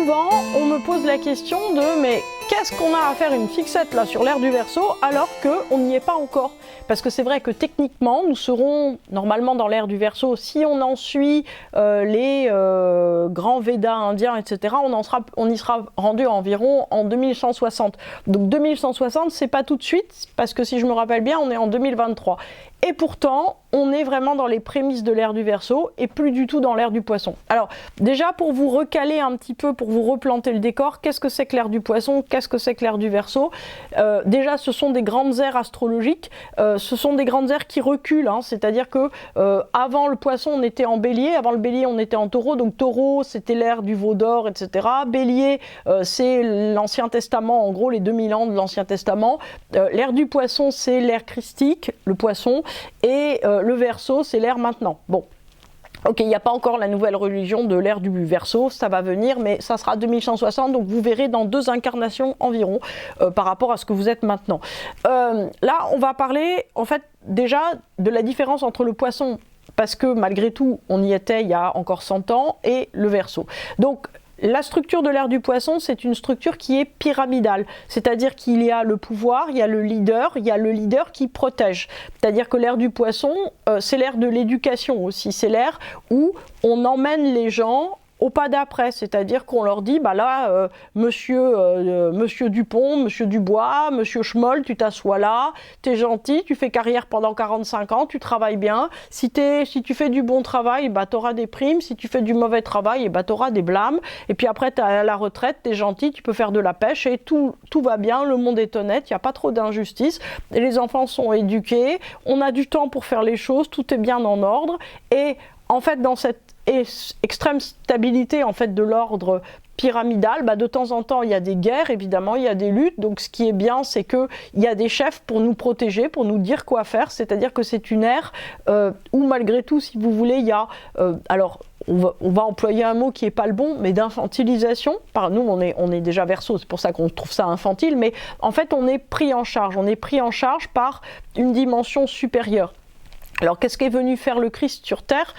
souvent, on me pose la question de mais qu'est-ce qu'on a à faire une fixette là sur l'ère du Verseau alors qu'on n'y est pas encore? Parce que c'est vrai que techniquement, nous serons normalement dans l'ère du Verseau, si on en suit les grands Védas indiens, etc., on y sera rendu environ en 2160. Donc 2160, c'est pas tout de suite, parce que si je me rappelle bien, on est en 2023. Et pourtant, on est vraiment dans les prémices de l'ère du Verseau et plus du tout dans l'ère du Poisson. Alors, déjà, pour vous recaler un petit peu, pour vous replanter le décor, qu'est-ce que c'est que l'ère du Poisson? Qu'est-ce que c'est que l'ère du Verseau? Déjà, ce sont des grandes ères astrologiques. Ce sont des grandes ères qui reculent, hein, c'est-à-dire que avant le Poisson, on était en Bélier, avant le Bélier, on était en Taureau. Donc Taureau, c'était l'ère du veau d'or, etc. Bélier, c'est l'Ancien Testament, en gros, les 2000 ans de l'Ancien Testament. L'ère du Poisson, c'est l'ère christique, le Poisson. Et le Verseau, c'est l'ère maintenant. Bon, ok, il n'y a pas encore la nouvelle religion de l'ère du Verseau, ça va venir, mais ça sera 2160, donc vous verrez dans 2 incarnations environ par rapport à ce que vous êtes maintenant. Là, on va parler, en fait, déjà de la différence entre le Poisson, parce que malgré tout, on y était il y a encore 100 ans, et le Verseau. Donc, la structure de l'ère du Poisson, c'est une structure qui est pyramidale, c'est-à-dire qu'il y a le pouvoir, il y a le leader qui protège. C'est-à-dire que l'ère du Poisson, c'est l'ère de l'éducation aussi, c'est l'ère où on emmène les gens au pas d'après, c'est-à-dire qu'on leur dit, bah là, monsieur Dupont, monsieur Dubois, monsieur Schmoll, tu t'assois là, t'es gentil, tu fais carrière pendant 45 ans, tu travailles bien, si tu fais du bon travail, bah t'auras des primes, si tu fais du mauvais travail, bah t'auras des blâmes, et puis après t'es à la retraite, t'es gentil, tu peux faire de la pêche, et tout va bien, le monde est honnête, il n'y a pas trop d'injustice, et les enfants sont éduqués, on a du temps pour faire les choses, tout est bien en ordre, et en fait dans cette extrême stabilité en fait de l'ordre pyramidal, bah de temps en temps il y a des guerres, évidemment il y a des luttes, donc ce qui est bien c'est qu'il y a des chefs pour nous protéger, pour nous dire quoi faire, c'est-à-dire que c'est une ère où malgré tout, si vous voulez, il y a alors on va employer un mot qui n'est pas le bon, mais d'infantilisation. Nous, on est déjà Verseau, c'est pour ça qu'on trouve ça infantile, mais en fait on est pris en charge par une dimension supérieure. Alors, qu'est-ce qu'est venu faire le Christ sur Terre?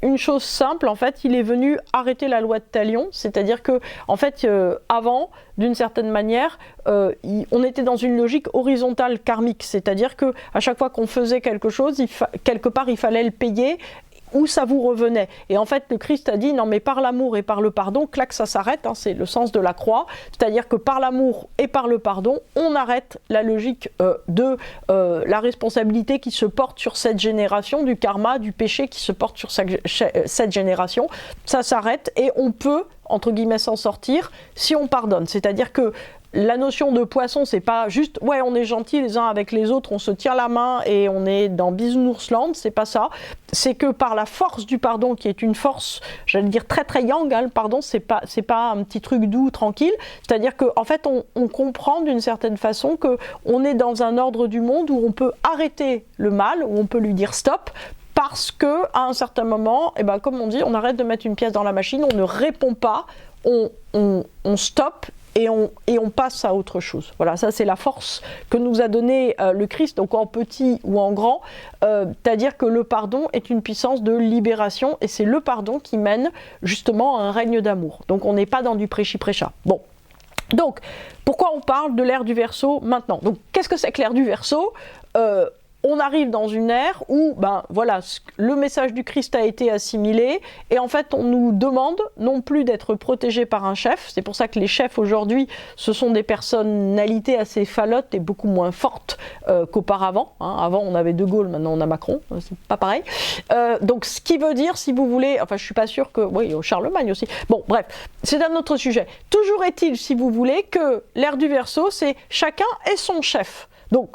Une chose simple, en fait, il est venu arrêter la loi de Talion, c'est-à-dire que, en fait, avant, d'une certaine manière, on était dans une logique horizontale karmique, c'est-à-dire que à chaque fois qu'on faisait quelque chose, quelque part, il fallait le payer, où ça vous revenait. Et en fait, le Christ a dit, non mais par l'amour et par le pardon, clac, ça s'arrête, hein, c'est le sens de la croix, c'est-à-dire que par l'amour et par le pardon, on arrête la logique de la responsabilité qui se porte sur cette génération, du karma, du péché qui se porte sur cette génération, ça s'arrête et on peut, entre guillemets, s'en sortir si on pardonne. C'est-à-dire que la notion de Poisson, c'est pas juste ouais on est gentils les uns avec les autres, on se tient la main et on est dans Bisounours-land, c'est pas ça. C'est que par la force du pardon, qui est une force, j'allais dire très très yang, hein, le pardon c'est pas un petit truc doux, tranquille, c'est-à-dire que en fait on comprend d'une certaine façon que on est dans un ordre du monde où on peut arrêter le mal, où on peut lui dire stop, parce que à un certain moment, et ben comme on dit, on arrête de mettre une pièce dans la machine, on ne répond pas, on stoppe. Et on passe à autre chose. Voilà, ça c'est la force que nous a donnée le Christ, donc en petit ou en grand, c'est-à-dire que le pardon est une puissance de libération, et c'est le pardon qui mène justement à un règne d'amour. Donc on n'est pas dans du prêchi-prêcha. Bon, donc pourquoi on parle de l'ère du Verseau maintenant? Donc qu'est-ce que c'est que l'ère du Verseau? On arrive dans une ère où, ben voilà, le message du Christ a été assimilé, et en fait on nous demande non plus d'être protégés par un chef. C'est pour ça que les chefs aujourd'hui, ce sont des personnalités assez falottes et beaucoup moins fortes qu'auparavant. Hein. Avant on avait De Gaulle, maintenant on a Macron, c'est pas pareil. Donc ce qui veut dire, si vous voulez, enfin je suis pas sûre que, oui, Charlemagne aussi. Bon bref, c'est un autre sujet. Toujours est-il, si vous voulez, que l'ère du Verseau, c'est chacun est son chef. Donc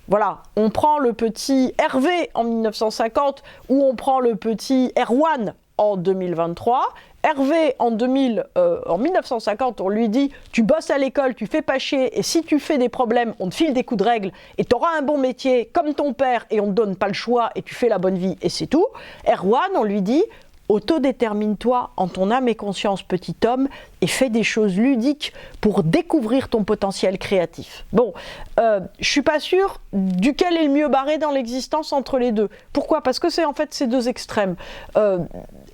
voilà, on prend le petit Hervé en 1950 ou on prend le petit Erwan en 2023. Hervé en 1950, on lui dit tu bosses à l'école, tu fais pas chier, et si tu fais des problèmes, on te file des coups de règle et tu auras un bon métier comme ton père et on te donne pas le choix et tu fais la bonne vie et c'est tout. Erwan, on lui dit autodétermine-toi en ton âme et conscience, petit homme, et fais des choses ludiques pour découvrir ton potentiel créatif. Bon, je suis pas sûre duquel est le mieux barré dans l'existence entre les deux. Pourquoi? Parce que c'est en fait ces deux extrêmes.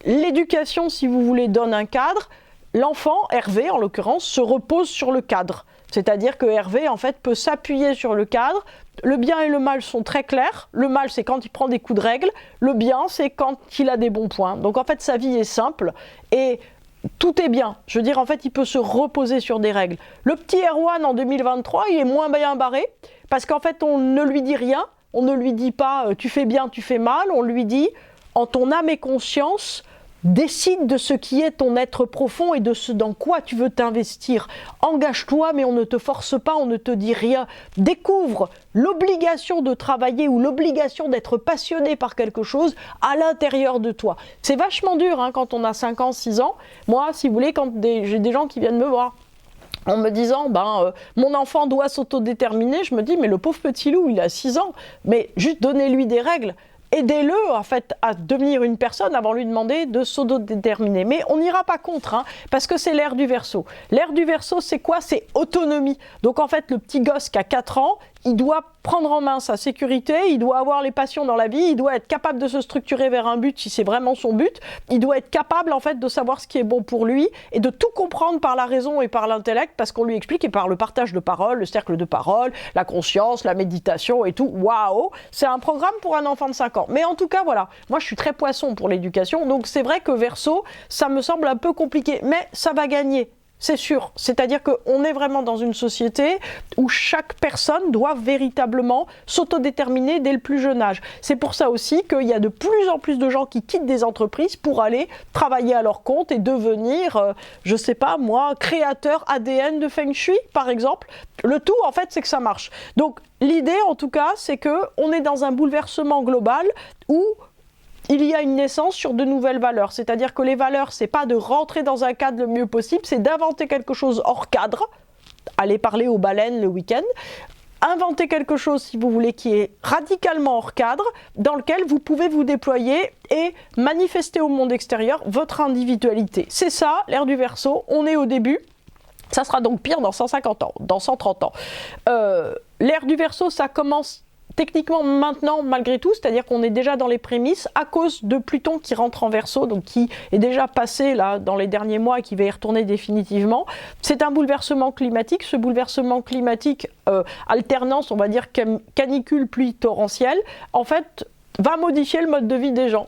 L'éducation, si vous voulez, donne un cadre. l'enfant, Hervé en l'occurrence, se repose sur le cadre. C'est-à-dire que Hervé, en fait, peut s'appuyer sur le cadre. Le bien et le mal sont très clairs. Le mal, c'est quand il prend des coups de règle. Le bien, c'est quand il a des bons points. Donc, en fait, sa vie est simple et tout est bien. Je veux dire, en fait, il peut se reposer sur des règles. Le petit Erwan, en 2023, il est moins bien barré parce qu'en fait, on ne lui dit rien. On ne lui dit pas « tu fais bien, tu fais mal ». On lui dit « en ton âme et conscience ». Décide de ce qui est ton être profond et de ce dans quoi tu veux t'investir. Engage-toi, mais on ne te force pas, on ne te dit rien. Découvre l'obligation de travailler ou l'obligation d'être passionné par quelque chose à l'intérieur de toi. C'est vachement dur hein, quand on a 5 ans, 6 ans. Moi, si vous voulez, quand j'ai des gens qui viennent me voir en me disant mon enfant doit s'autodéterminer, je me dis mais le pauvre petit loup, il a 6 ans, mais juste donnez-lui des règles. Aidez-le en fait à devenir une personne avant de lui demander de s'autodéterminer. Mais on n'ira pas contre, hein, parce que c'est l'ère du Verseau. L'ère du Verseau, c'est quoi? C'est autonomie. Donc en fait, le petit gosse qui a 4 ans, il doit prendre en main sa sécurité, il doit avoir les passions dans la vie, il doit être capable de se structurer vers un but si c'est vraiment son but, il doit être capable en fait de savoir ce qui est bon pour lui et de tout comprendre par la raison et par l'intellect parce qu'on lui explique et par le partage de parole, le cercle de parole, la conscience, la méditation et tout. Waouh! C'est un programme pour un enfant de 5 ans. Mais en tout cas, voilà, moi je suis très poisson pour l'éducation, donc c'est vrai que Verseau, ça me semble un peu compliqué, mais ça va gagner. C'est sûr, c'est-à-dire qu'on est vraiment dans une société où chaque personne doit véritablement s'autodéterminer dès le plus jeune âge. C'est pour ça aussi qu'il y a de plus en plus de gens qui quittent des entreprises pour aller travailler à leur compte et devenir, je sais pas moi, créateur ADN de Feng Shui par exemple. Le tout en fait c'est que ça marche. Donc l'idée en tout cas c'est qu'on est dans un bouleversement global où il y a une naissance sur de nouvelles valeurs. C'est-à-dire que les valeurs, c'est pas de rentrer dans un cadre le mieux possible, c'est d'inventer quelque chose hors cadre, aller parler aux baleines le week-end, inventer quelque chose, si vous voulez, qui est radicalement hors cadre, dans lequel vous pouvez vous déployer et manifester au monde extérieur votre individualité. C'est ça, l'ère du Verseau, on est au début. Ça sera donc pire dans 150 ans, dans 130 ans. L'ère du Verseau, ça commence techniquement maintenant malgré tout, c'est-à-dire qu'on est déjà dans les prémices à cause de Pluton qui rentre en Verseau, donc qui est déjà passé là dans les derniers mois et qui va y retourner définitivement. C'est un bouleversement climatique, ce bouleversement climatique, alternance on va dire canicule, pluie torrentielle, en fait va modifier le mode de vie des gens.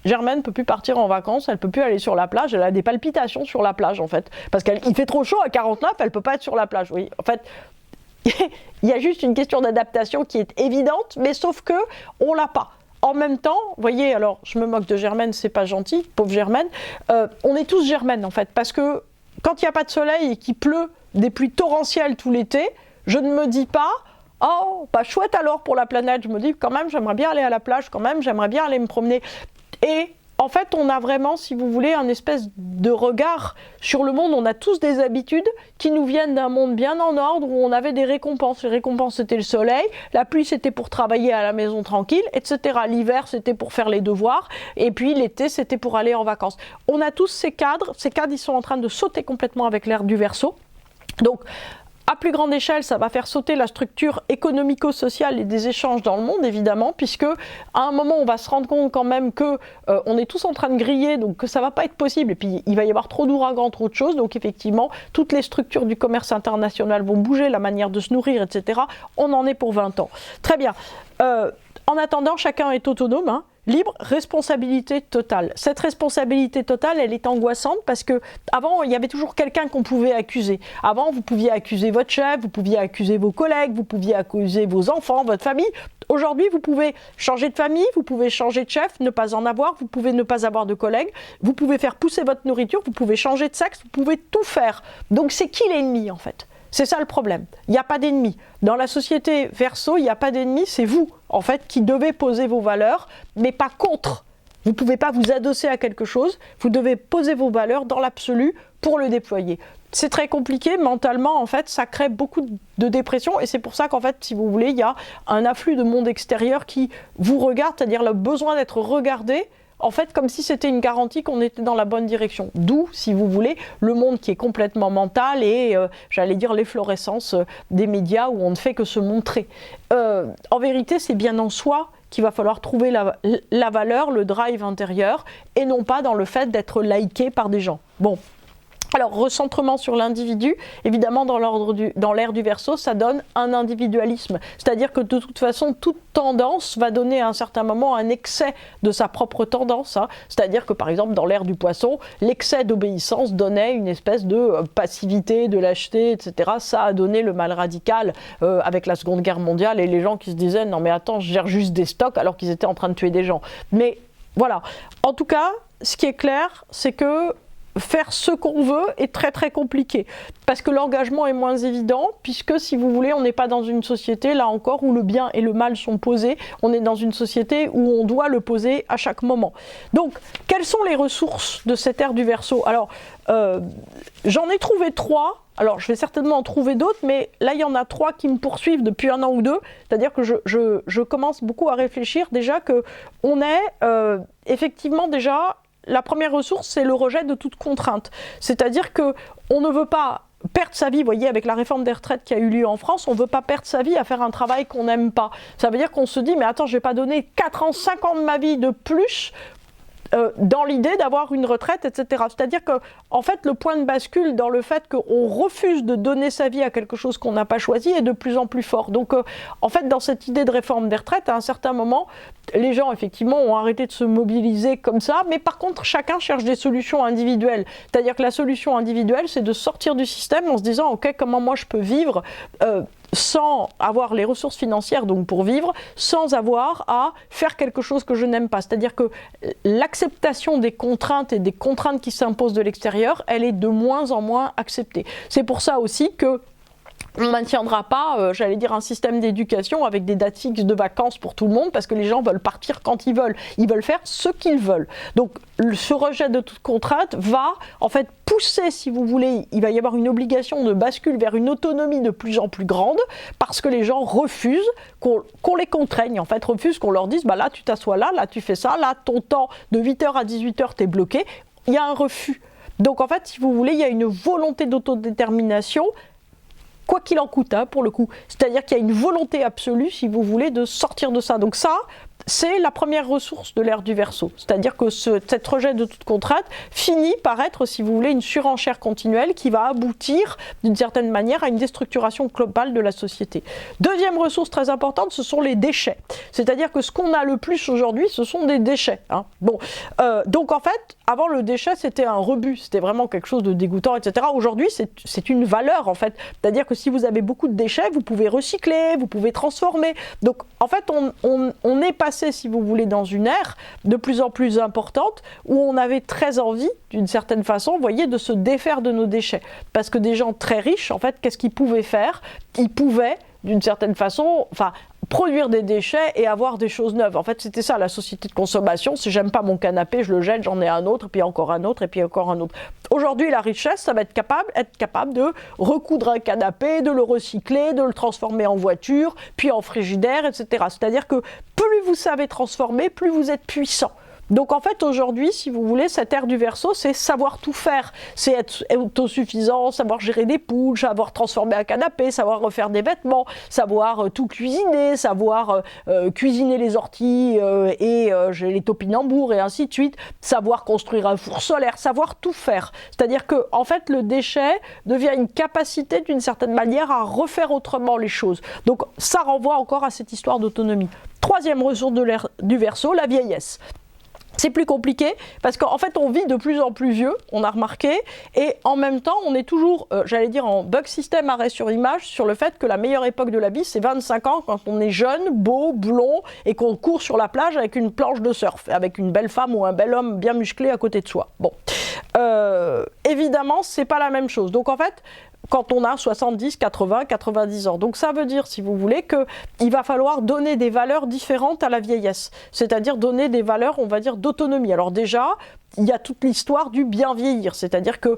Germaine ne peut plus partir en vacances, elle ne peut plus aller sur la plage, elle a des palpitations sur la plage en fait, parce qu'il fait trop chaud à 49, elle ne peut pas être sur la plage, oui, en fait. Il y a juste une question d'adaptation qui est évidente, mais sauf que on l'a pas. En même temps, vous voyez, alors je me moque de Germaine, c'est pas gentil, pauvre Germaine, on est tous Germaine en fait, parce que quand il n'y a pas de soleil et qu'il pleut des pluies torrentielles tout l'été, je ne me dis pas « Oh, bah chouette alors pour la planète », je me dis quand même j'aimerais bien aller à la plage, quand même j'aimerais bien aller me promener. Et en fait, on a vraiment, si vous voulez, un espèce de regard sur le monde. On a tous des habitudes qui nous viennent d'un monde bien en ordre où on avait des récompenses. Les récompenses, c'était le soleil. La pluie, c'était pour travailler à la maison tranquille, etc. L'hiver, c'était pour faire les devoirs. Et puis l'été, c'était pour aller en vacances. On a tous ces cadres. Ces cadres, ils sont en train de sauter complètement avec l'ère du Verseau. Donc, à plus grande échelle, ça va faire sauter la structure économico-sociale et des échanges dans le monde, évidemment, puisque à un moment, on va se rendre compte quand même que on est tous en train de griller, donc que ça va pas être possible, et puis il va y avoir trop d'ouragans, trop de choses, donc effectivement, toutes les structures du commerce international vont bouger, la manière de se nourrir, etc. On en est pour 20 ans. Très bien. En attendant, chacun est autonome, hein. Libre, responsabilité totale. Cette responsabilité totale, elle est angoissante parce que avant, il y avait toujours quelqu'un qu'on pouvait accuser. Avant, vous pouviez accuser votre chef, vous pouviez accuser vos collègues, vous pouviez accuser vos enfants, votre famille. Aujourd'hui, vous pouvez changer de famille, vous pouvez changer de chef, ne pas en avoir, vous pouvez ne pas avoir de collègues, vous pouvez faire pousser votre nourriture, vous pouvez changer de sexe, vous pouvez tout faire. Donc c'est qui l'ennemi en fait ? C'est ça le problème. Il n'y a pas d'ennemi. Dans la société Verseau, il n'y a pas d'ennemi, c'est vous, en fait, qui devez poser vos valeurs, mais pas contre. Vous ne pouvez pas vous adosser à quelque chose, vous devez poser vos valeurs dans l'absolu pour le déployer. C'est très compliqué, mentalement, en fait, ça crée beaucoup de dépression, et c'est pour ça qu'en fait, si vous voulez, il y a un afflux de monde extérieur qui vous regarde, c'est-à-dire le besoin d'être regardé, en fait, comme si c'était une garantie qu'on était dans la bonne direction. D'où, si vous voulez, le monde qui est complètement mental et, j'allais dire, l'efflorescence des médias où on ne fait que se montrer. En vérité, c'est bien en soi qu'il va falloir trouver la valeur, le drive intérieur, et non pas dans le fait d'être liké par des gens. Bon. Alors, recentrement sur l'individu, évidemment, dans l'ère du Verseau, ça donne un individualisme. C'est-à-dire que de toute façon, toute tendance va donner à un certain moment un excès de sa propre tendance. Hein. C'est-à-dire que, par exemple, dans l'ère du Poisson, l'excès d'obéissance donnait une espèce de passivité, de lâcheté, etc. Ça a donné le mal radical avec la Seconde Guerre mondiale et les gens qui se disaient « Non mais attends, je gère juste des stocks » alors qu'ils étaient en train de tuer des gens. Mais voilà. En tout cas, ce qui est clair, c'est que faire ce qu'on veut est très très compliqué parce que l'engagement est moins évident puisque si vous voulez on n'est pas dans une société là encore où le bien et le mal sont posés, on est dans une société où on doit le poser à chaque moment. Donc quelles sont les ressources de cette ère du Verseau? Alors j'en ai trouvé 3. Alors, je vais certainement en trouver d'autres, mais là, il y en a 3 qui me poursuivent depuis 1 an ou 2. C'est-à-dire que je commence beaucoup à réfléchir déjà qu'on est effectivement déjà... La première ressource, c'est le rejet de toute contrainte. C'est-à-dire qu'on ne veut pas perdre sa vie, vous voyez, avec la réforme des retraites qui a eu lieu en France, on ne veut pas perdre sa vie à faire un travail qu'on n'aime pas. Ça veut dire qu'on se dit, mais attends, je ne vais pas donner 4 ans, 5 ans de ma vie de plus dans l'idée d'avoir une retraite, etc. C'est-à-dire que, en fait, le point de bascule dans le fait qu'on refuse de donner sa vie à quelque chose qu'on n'a pas choisi est de plus en plus fort. Donc, en fait, dans cette idée de réforme des retraites, à un certain moment, les gens, effectivement, ont arrêté de se mobiliser comme ça, mais par contre, chacun cherche des solutions individuelles. C'est-à-dire que la solution individuelle, c'est de sortir du système en se disant, OK, comment moi je peux vivre sans avoir les ressources financières donc pour vivre, sans avoir à faire quelque chose que je n'aime pas. C'est-à-dire que l'acceptation des contraintes et des contraintes qui s'imposent de l'extérieur, elle est de moins en moins acceptée. C'est pour ça aussi que on ne maintiendra pas, j'allais dire, un système d'éducation avec des dates fixes de vacances pour tout le monde parce que les gens veulent partir quand ils veulent. Ils veulent faire ce qu'ils veulent. Donc ce rejet de toute contrainte va en fait pousser, si vous voulez, il va y avoir une obligation de bascule vers une autonomie de plus en plus grande parce que les gens refusent qu'on les contraigne, en fait, refusent qu'on leur dise bah là tu t'assois là tu fais ça, là ton temps de 8h à 18h t'es bloqué. Il y a un refus. Donc en fait, si vous voulez, il y a une volonté d'autodétermination quoi qu'il en coûte, hein, pour le coup. C'est-à-dire qu'il y a une volonté absolue, si vous voulez, de sortir de ça. Donc ça, c'est la première ressource de l'ère du Verseau. C'est-à-dire que cette rejet de toute contrainte finit par être, si vous voulez, une surenchère continuelle qui va aboutir, d'une certaine manière, à une déstructuration globale de la société. Deuxième ressource très importante, ce sont les déchets. C'est-à-dire que ce qu'on a le plus aujourd'hui, ce sont des déchets. Hein. Bon, donc en fait, avant le déchet, c'était un rebut, c'était vraiment quelque chose de dégoûtant, etc. Aujourd'hui, c'est une valeur, en fait. C'est-à-dire que si vous avez beaucoup de déchets, vous pouvez recycler, vous pouvez transformer. Donc, en fait, on est passé, si vous voulez, dans une ère de plus en plus importante où on avait très envie, d'une certaine façon, vous voyez, de se défaire de nos déchets. Parce que des gens très riches, en fait, qu'est-ce qu'ils pouvaient faire? Ils pouvaient, d'une certaine façon, produire des déchets et avoir des choses neuves. En fait, c'était ça, la société de consommation. Si j'aime pas mon canapé, je le jette, j'en ai un autre, et puis encore un autre, et puis encore un autre. Aujourd'hui, la richesse, ça va être capable de recoudre un canapé, de le recycler, de le transformer en voiture, puis en frigidaire, etc. C'est-à-dire que plus vous savez transformer, plus vous êtes puissant. Donc en fait aujourd'hui, si vous voulez, cette ère du Verseau, c'est savoir tout faire. C'est être autosuffisant, savoir gérer des poules, savoir transformer un canapé, savoir refaire des vêtements, savoir tout cuisiner, savoir cuisiner les orties et les topinambours et ainsi de suite, savoir construire un four solaire, savoir tout faire. C'est-à-dire que en fait le déchet devient une capacité d'une certaine manière à refaire autrement les choses. Donc ça renvoie encore à cette histoire d'autonomie. Troisième ressource de l'ère du Verseau, la vieillesse. C'est plus compliqué parce qu'en fait on vit de plus en plus vieux, on a remarqué, et en même temps on est toujours, j'allais dire en bug système arrêt sur image, sur le fait que la meilleure époque de la vie c'est 25 ans quand on est jeune, beau, blond et qu'on court sur la plage avec une planche de surf, avec une belle femme ou un bel homme bien musclé à côté de soi. Bon, évidemment c'est pas la même chose. Donc en fait, quand on a 70, 80, 90 ans. Donc ça veut dire, si vous voulez, qu'il va falloir donner des valeurs différentes à la vieillesse. C'est-à-dire donner des valeurs, on va dire, d'autonomie. Alors déjà, il y a toute l'histoire du bien vieillir. C'est-à-dire que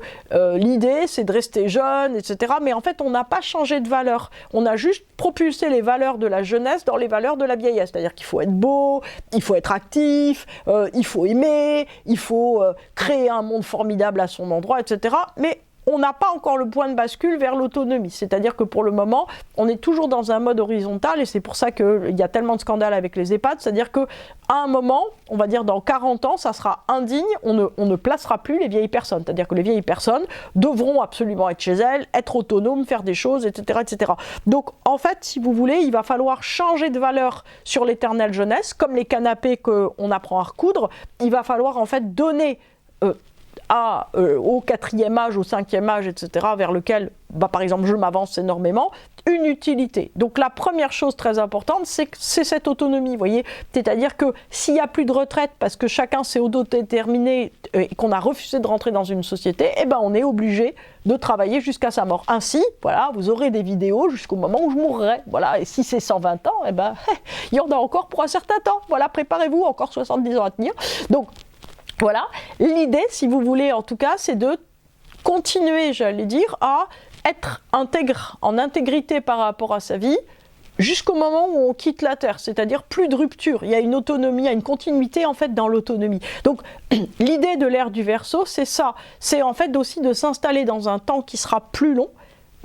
l'idée, c'est de rester jeune, etc. Mais en fait, on n'a pas changé de valeur. On a juste propulsé les valeurs de la jeunesse dans les valeurs de la vieillesse. C'est-à-dire qu'il faut être beau, il faut être actif, il faut aimer, il faut créer un monde formidable à son endroit, etc. Mais on n'a pas encore le point de bascule vers l'autonomie. C'est-à-dire que pour le moment, on est toujours dans un mode horizontal et c'est pour ça qu'il y a tellement de scandales avec les EHPAD. C'est-à-dire qu'à un moment, on va dire dans 40 ans, ça sera indigne, on ne placera plus les vieilles personnes. C'est-à-dire que les vieilles personnes devront absolument être chez elles, être autonomes, faire des choses, etc., etc. Donc en fait, si vous voulez, il va falloir changer de valeur sur l'éternelle jeunesse, comme les canapés qu'on apprend à recoudre. Il va falloir en fait donner au 4e âge, au 5e âge, etc., vers lequel, par exemple, je m'avance énormément, une utilité. Donc la première chose très importante, c'est cette autonomie, vous voyez. C'est-à-dire que s'il n'y a plus de retraite parce que chacun s'est autodéterminé et qu'on a refusé de rentrer dans une société, eh ben on est obligé de travailler jusqu'à sa mort. Ainsi, voilà, vous aurez des vidéos jusqu'au moment où je mourrai. Voilà, et si c'est 120 ans, eh ben il y en a encore pour un certain temps. Voilà, préparez-vous, encore 70 ans à tenir. Donc voilà, l'idée, si vous voulez, en tout cas, c'est de continuer, j'allais dire, à être intègre, en intégrité par rapport à sa vie, jusqu'au moment où on quitte la Terre, c'est-à-dire plus de rupture. Il y a une autonomie, il y a une continuité en fait dans l'autonomie. Donc l'idée de l'ère du Verseau, c'est ça, c'est en fait aussi de s'installer dans un temps qui sera plus long,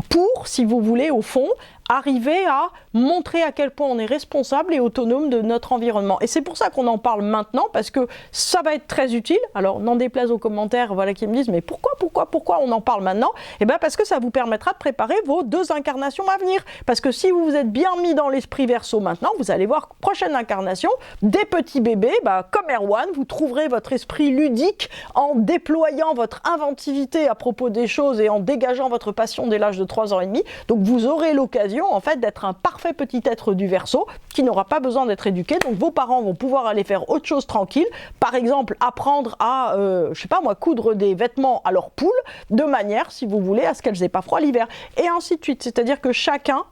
pour, si vous voulez, au fond, arriver à montrer à quel point on est responsable et autonome de notre environnement. Et c'est pour ça qu'on en parle maintenant, parce que ça va être très utile. Alors, n'en déplaise aux commentaires, voilà, qui me disent, mais pourquoi on en parle maintenant? Eh bien, parce que ça vous permettra de préparer vos 2 incarnations à venir. Parce que si vous vous êtes bien mis dans l'esprit Verseau maintenant, vous allez voir, prochaine incarnation, des petits bébés, comme Erwan, vous trouverez votre esprit ludique en déployant votre inventivité à propos des choses et en dégageant votre passion dès l'âge de 3 ans et demi. Donc, vous aurez l'occasion en fait d'être un parfait petit être du Verseau qui n'aura pas besoin d'être éduqué, donc vos parents vont pouvoir aller faire autre chose tranquille, par exemple apprendre à, je sais pas moi, coudre des vêtements à leurs poules, de manière, si vous voulez, à ce qu'elles aient pas froid l'hiver, et ainsi de suite. C'est-à-dire que chacun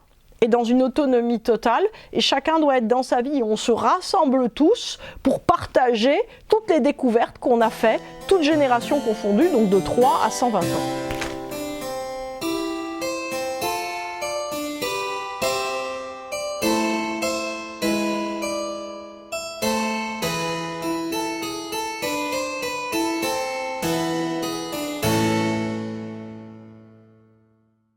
est dans une autonomie totale et chacun doit être dans sa vie et on se rassemble tous pour partager toutes les découvertes qu'on a faites, toutes générations confondues, donc de 3 à 120 ans.